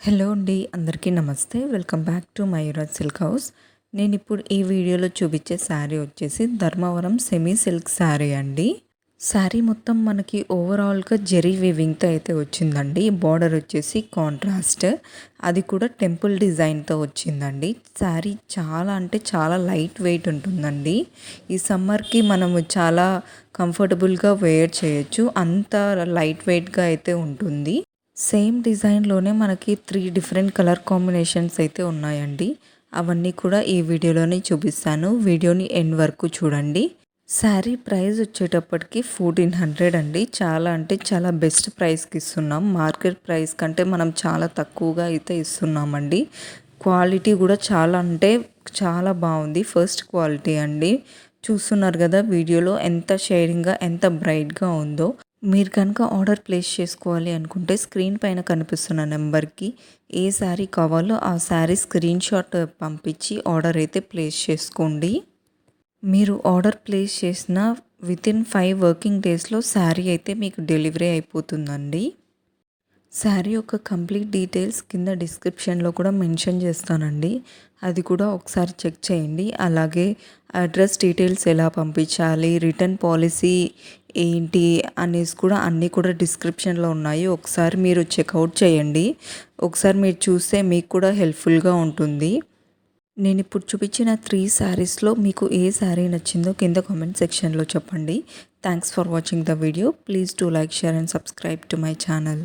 Hello అండి, అందరికీ నమస్తే. Welcome back to Mayuraj silk house. నేను ఇప్పుడు ఈ వీడియోలో చూపించే శారీ వచ్చేసి ధర్మవరం సెమీ సిల్క్ శారీ అండి. శారీ మొత్తం మనకి ఓవరాల్గా జెరీ వీవింగ్తో అయితే వచ్చిందండి. బార్డర్ వచ్చేసి కాంట్రాస్ట్, అది కూడా టెంపుల్ డిజైన్తో వచ్చిందండి. శారీ చాలా అంటే చాలా లైట్ వెయిట్ ఉంటుందండి. ఈ సమ్మర్కి మనము చాలా కంఫర్టబుల్గా వేర్ చేయొచ్చు, అంత లైట్ వెయిట్గా అయితే ఉంటుంది. సేమ్ డిజైన్లోనే మనకి 3 డిఫరెంట్ కలర్ కాంబినేషన్స్ అయితే ఉన్నాయండి. అవన్నీ కూడా ఈ వీడియోలోనే చూపిస్తాను. వీడియోని ఎండ్ వరకు చూడండి. శారీ ప్రైస్ వచ్చేటప్పటికి 1400 అండి. చాలా అంటే చాలా బెస్ట్ ప్రైస్కి ఇస్తున్నాం. మార్కెట్ ప్రైస్ కంటే మనం చాలా తక్కువగా అయితే ఇస్తున్నామండి. క్వాలిటీ కూడా చాలా అంటే చాలా బాగుంది. ఫస్ట్ క్వాలిటీ అండి. చూస్తున్నారు కదా వీడియోలో ఎంత షేడింగ్గా ఎంత బ్రైట్గా ఉందో. మీరు కనుక ఆర్డర్ ప్లేస్ చేసుకోవాలి అనుకుంటే స్క్రీన్ పైన కనిపిస్తున్న నెంబర్కి ఏ శారీ కావాలో ఆ శారీ స్క్రీన్ షాట్ పంపించి ఆర్డర్ అయితే ప్లేస్ చేసుకోండి. మీరు ఆర్డర్ ప్లేస్ చేసిన వితిన్ 5 వర్కింగ్ డేస్లో శారీ అయితే మీకు డెలివరీ అయిపోతుందండి. శారీ యొక్క కంప్లీట్ డీటెయిల్స్ కింద డిస్క్రిప్షన్లో కూడా మెన్షన్ చేస్తానండి. అది కూడా ఒకసారి చెక్ చేయండి. అలాగే అడ్రస్ డీటెయిల్స్ ఎలా పంపించాలి, రిటర్న్ పాలసీ ఏంటి అనేసి కూడా అన్నీ కూడా డిస్క్రిప్షన్లో ఉన్నాయి. ఒకసారి మీరు చెక్అవుట్ చేయండి. ఒకసారి మీరు చూస్తే మీకు కూడా హెల్ప్ఫుల్గా ఉంటుంది. నేను ఇప్పుడు చూపించిన 3 శారీస్లో మీకు ఏ శారీ నచ్చిందో కింద కామెంట్ సెక్షన్లో చెప్పండి. Thanks for watching the video. Please do like, share and subscribe to my channel.